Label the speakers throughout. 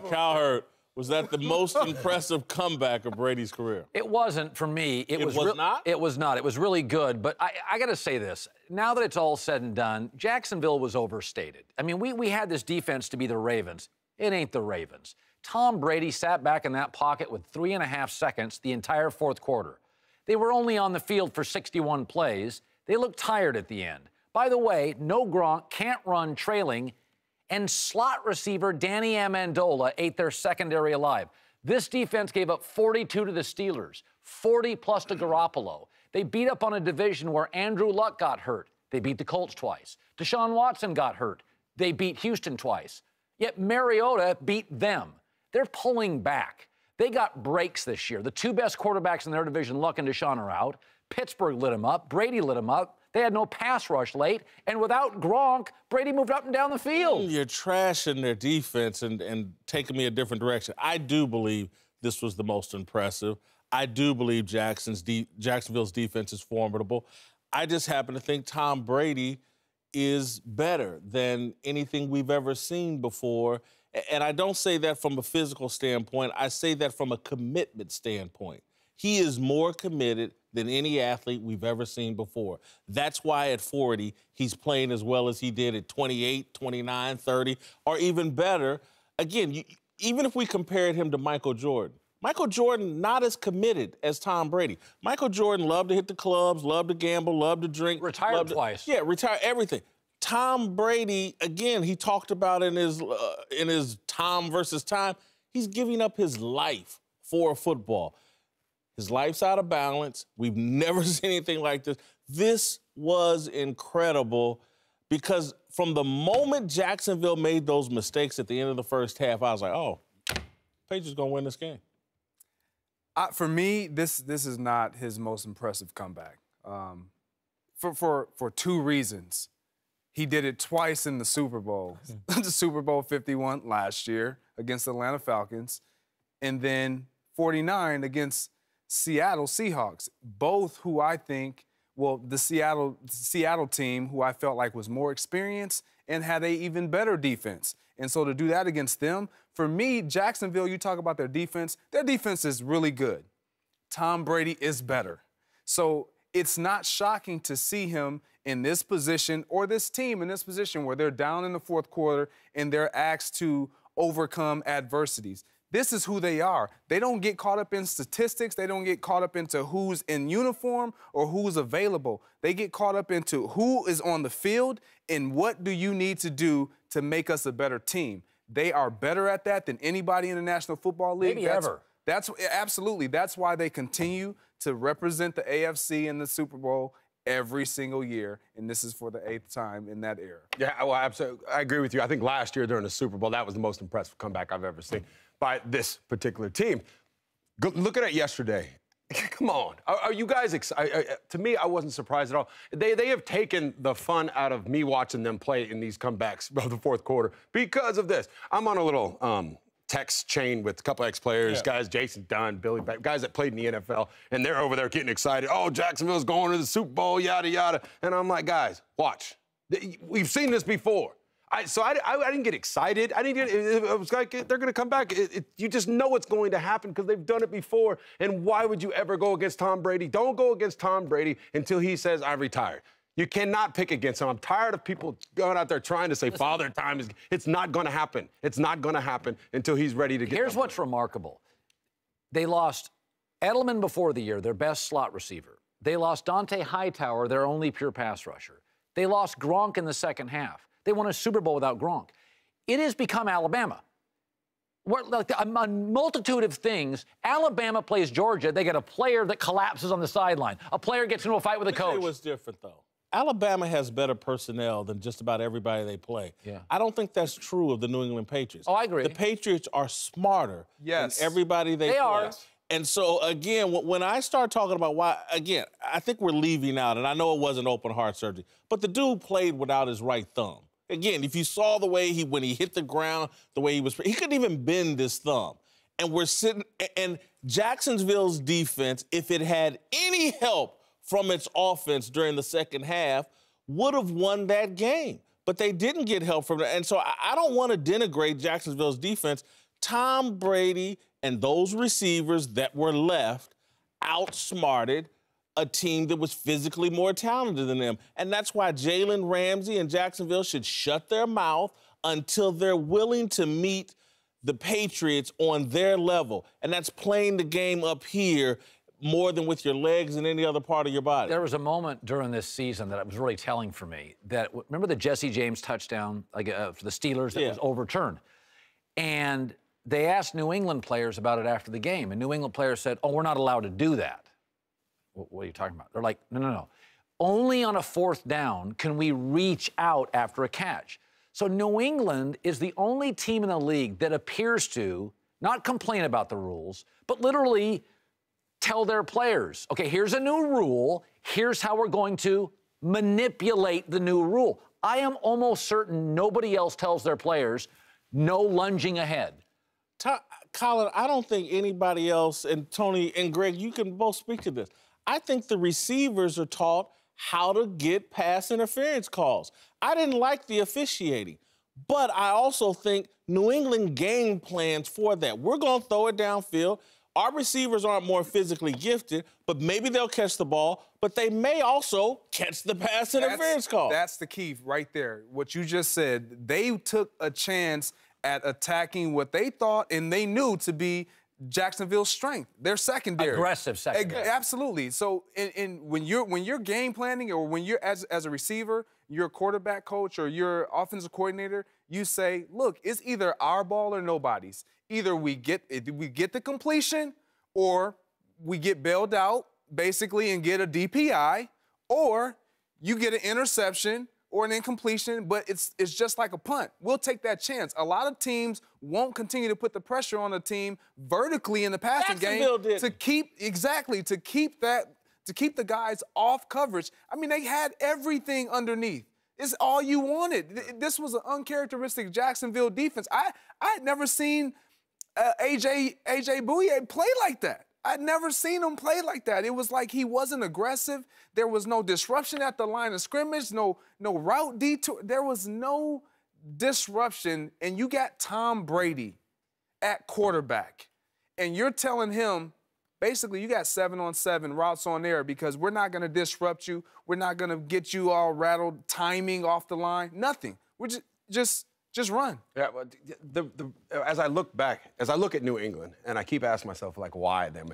Speaker 1: Cowherd, was that the most impressive comeback of Brady's career?
Speaker 2: It wasn't for me.
Speaker 1: It was not?
Speaker 2: It was not. It was really good. But I got to say this. Now that it's all said and done, Jacksonville was overstated. I mean, we had this defense to be the Ravens. It ain't the Ravens. Tom Brady sat back in that pocket with 3.5 seconds the entire fourth quarter. They were only on the field for 61 plays. They looked tired at the end. By the way, no Gronk, can't run trailing, and slot receiver Danny Amendola ate their secondary alive. This defense gave up 42 to the Steelers, 40 plus to Garoppolo. They beat up on a division where Andrew Luck got hurt. They beat the Colts twice. Deshaun Watson got hurt. They beat Houston twice. Yet Mariota beat them. They're pulling back. They got breaks this year. The two best quarterbacks in their division, Luck and Deshaun, are out. Pittsburgh lit them up. Brady lit them up. They had no pass rush late. And without Gronk, Brady moved up and down the field.
Speaker 1: You're trashing their defense and taking me a different direction. I do believe this was the most impressive. I do believe Jacksonville's defense is formidable. I just happen to think Tom Brady is better than anything we've ever seen before. And I don't say that from a physical standpoint. I say that from a commitment standpoint. He is more committed than any athlete we've ever seen before. That's why at 40, he's playing as well as he did at 28, 29, 30, or even better. Again, even if we compared him to Michael Jordan, not as committed as Tom Brady. Michael Jordan loved to hit the clubs, loved to gamble, loved to drink.
Speaker 2: Retired twice.
Speaker 1: Yeah, retired everything. Tom Brady, again, he talked about in his Tom versus Time, he's giving up his life for football. His life's out of balance. We've never seen anything like this. This was incredible because from the moment Jacksonville made those mistakes at the end of the first half, I was like, oh, Patriots going to win this game.
Speaker 3: For me, this is not his most impressive comeback for two reasons. He did it twice in the Super Bowl. The Super Bowl 51 last year against the Atlanta Falcons, and then 49 against Seattle Seahawks, both who I think, well, the Seattle team who I felt like was more experienced and had an even better defense. And so to do that against them, for me, Jacksonville, you talk about their defense is really good. Tom Brady is better. So it's not shocking to see him in this position or this team in this position where they're down in the fourth quarter and they're asked to overcome adversities. This is who they are. They don't get caught up in statistics. They don't get caught up into who's in uniform or who's available. They get caught up into who is on the field and what do you need to do to make us a better team. They are better at that than anybody in the National Football League.
Speaker 2: Maybe ever.
Speaker 3: That's absolutely. That's why they continue to represent the AFC in the Super Bowl every single year, and this is for the 8th time in that era.
Speaker 4: Yeah, well, absolutely. I agree with you. I think last year during the Super Bowl, that was the most impressive comeback I've ever seen by this particular team. Look at it yesterday. Come on. Are you guys excited? To me, I wasn't surprised at all. They have taken the fun out of me watching them play in these comebacks of the fourth quarter because of this. I'm on a little text chain with a couple ex-players, guys, Jason Dunn, Billy Beck, guys that played in the NFL, and they're over there getting excited. Oh, Jacksonville's going to the Super Bowl, yada, yada. And I'm like, guys, watch. We've seen this before. So I didn't get excited. It was like they're going to come back. You just know what's going to happen because they've done it before. And why would you ever go against Tom Brady? Don't go against Tom Brady until he says, I've retired. You cannot pick against him. I'm tired of people going out there trying to say, Father Time is... It's not going to happen. It's not going to happen until he's ready to get...
Speaker 2: Here's what's remarkable. They lost Edelman before the year, their best slot receiver. They lost Dante Hightower, their only pure pass rusher. They lost Gronk in the second half. They won a Super Bowl without Gronk. It has become Alabama. Like a multitude of things. Alabama plays Georgia. They get a player that collapses on the sideline. A player gets into a fight with a coach.
Speaker 1: It was different, though. Alabama has better personnel than just about everybody they play.
Speaker 2: Yeah.
Speaker 1: I don't think that's true of the New England Patriots.
Speaker 2: Oh, I agree.
Speaker 1: The Patriots are smarter than everybody they play.
Speaker 2: Are.
Speaker 1: And so, again, when I start talking about why, again, I think we're leaving out, and I know it wasn't open heart surgery, but the dude played without his right thumb. Again, if you saw the way when he hit the ground, the way he couldn't even bend his thumb. And we're sitting, and Jacksonville's defense, if it had any help from its offense during the second half, would have won that game. But they didn't get help from that. And so I don't want to denigrate Jacksonville's defense Tom Brady and those receivers that were left outsmarted a team that was physically more talented than them. And that's why Jalen Ramsey and Jacksonville should shut their mouth until they're willing to meet the Patriots on their level. And that's playing the game up here more than with your legs and any other part of your body.
Speaker 2: There was a moment during this season that was really telling for me. That remember the Jesse James touchdown for the Steelers that was overturned? And they asked New England players about it after the game, and New England players said, "Oh, we're not allowed to do that." What are you talking about? They're like, no. Only on a fourth down can we reach out after a catch. So New England is the only team in the league that appears to not complain about the rules, but literally tell their players, okay, here's a new rule. Here's how we're going to manipulate the new rule. I am almost certain nobody else tells their players no lunging ahead.
Speaker 1: Colin, I don't think anybody else, and Tony and Greg, you can both speak to this. I think the receivers are taught how to get pass interference calls. I didn't like the officiating, but I also think New England game plans for that. We're going to throw it downfield. Our receivers aren't more physically gifted, but maybe they'll catch the ball, but they may also catch the pass interference call.
Speaker 3: That's the key right there. What you just said, they took a chance at attacking what they thought and they knew to be Jacksonville's strength, their secondary.
Speaker 2: Aggressive secondary.
Speaker 3: Absolutely. So when you're game planning or when you're as a receiver, you're a quarterback coach or you're offensive coordinator, you say, look, it's either our ball or nobody's. Either we get the completion or we get bailed out, basically, and get a DPI, or you get an interception or an incompletion, but it's just like a punt. We'll take that chance. A lot of teams won't continue to put the pressure on a team vertically in the passing game to keep the guys off coverage. I mean, they had everything underneath. It's all you wanted. This was an uncharacteristic Jacksonville defense. I had never seen AJ Bouye play like that. I'd never seen him play like that. It was like he wasn't aggressive. There was no disruption at the line of scrimmage, no route detour. There was no disruption. And you got Tom Brady at quarterback. And you're telling him, basically, you got 7-on-7 routes on there because we're not going to disrupt you. We're not going to get you all rattled, timing off the line, nothing. We're just run.
Speaker 4: Yeah, as I look at New England, and I keep asking myself, like, why them?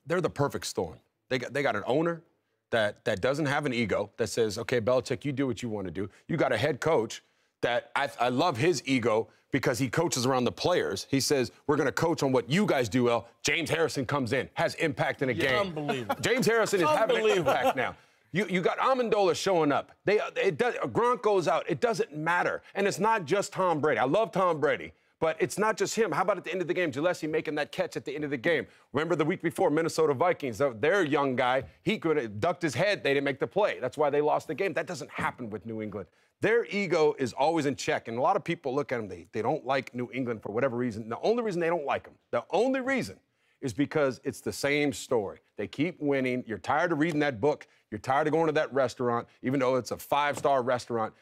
Speaker 4: They're the perfect storm. They got an owner that doesn't have an ego, that says, okay, Belichick, you do what you want to do. You got a head coach that I love his ego because he coaches around the players. He says, we're going to coach on what you guys do well. James Harrison comes in, has impact in a game.
Speaker 1: Unbelievable.
Speaker 4: James Harrison is having an impact now. You got Amendola showing up. Gronk goes out. It doesn't matter. And it's not just Tom Brady. I love Tom Brady, but it's not just him. How about at the end of the game, Gillespie making that catch at the end of the game? Remember the week before, Minnesota Vikings, their young guy, he could have ducked his head. They didn't make the play. That's why they lost the game. That doesn't happen with New England. Their ego is always in check. And a lot of people look at them, they don't like New England for whatever reason. The only reason they don't like them, the only reason is because it's the same story. They keep winning. You're tired of reading that book. You're tired of going to that restaurant, even though it's a 5-star restaurant.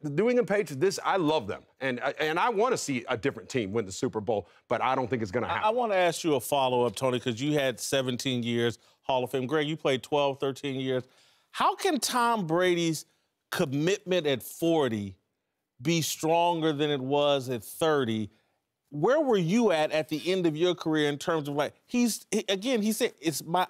Speaker 4: The New England Patriots, I love them. And I want to see a different team win the Super Bowl, but I don't think it's going to happen.
Speaker 1: I want to ask you a follow-up, Tony, because you had 17 years Hall of Fame. Greg, you played 12, 13 years. How can Tom Brady's commitment at 40 be stronger than it was at 30? Where were you at the end of your career in terms of, like, he said,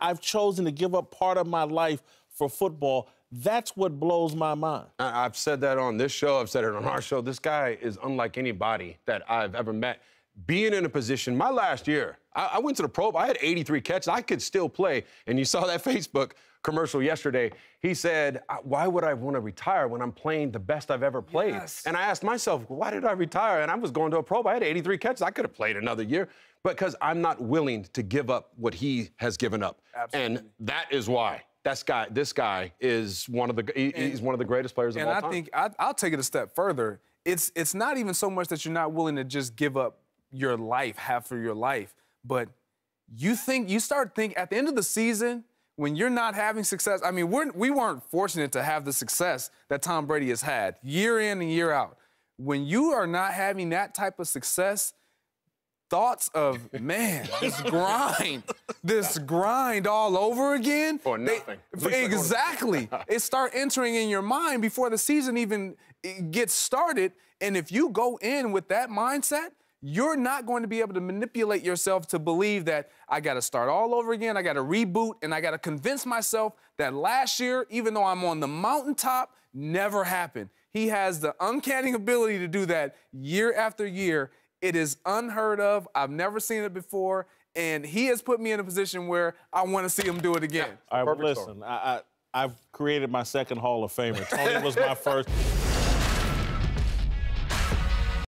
Speaker 1: I've chosen to give up part of my life for football. That's what blows my mind.
Speaker 4: I've said that on this show. I've said it on our show. This guy is unlike anybody that I've ever met. Being in a position, my last year, I went to the Pro Bowl. I had 83 catches. I could still play. And you saw that Facebook commercial yesterday. He said, why would I want to retire when I'm playing the best I've ever played?
Speaker 3: Yes.
Speaker 4: And I asked myself, why did I retire? And I was going to a Pro One. I had 83 catches. I could have played another year. Because I'm not willing to give up what he has given up.
Speaker 3: Absolutely.
Speaker 4: And that is why. This guy is one of the he's one of the greatest players of all time.
Speaker 3: And I think I'll take it a step further. It's not even so much that you're not willing to just give up your life, half of your life, but you start thinking at the end of the season when you're not having success. I mean, we weren't fortunate to have the success that Tom Brady has had year in and year out. When you are not having that type of success, thoughts of, man, this grind all over again.
Speaker 4: For nothing.
Speaker 3: Exactly. It start entering in your mind before the season even gets started. And if you go in with that mindset, you're not going to be able to manipulate yourself to believe that I got to start all over again, I got to reboot, and I got to convince myself that last year, even though I'm on the mountaintop, never happened. He has the uncanny ability to do that year after year. It is unheard of. I've never seen it before, and he has put me in a position where I want to see him do it again.
Speaker 1: All right, well, listen, I've created my second Hall of Famer. Tony was my first.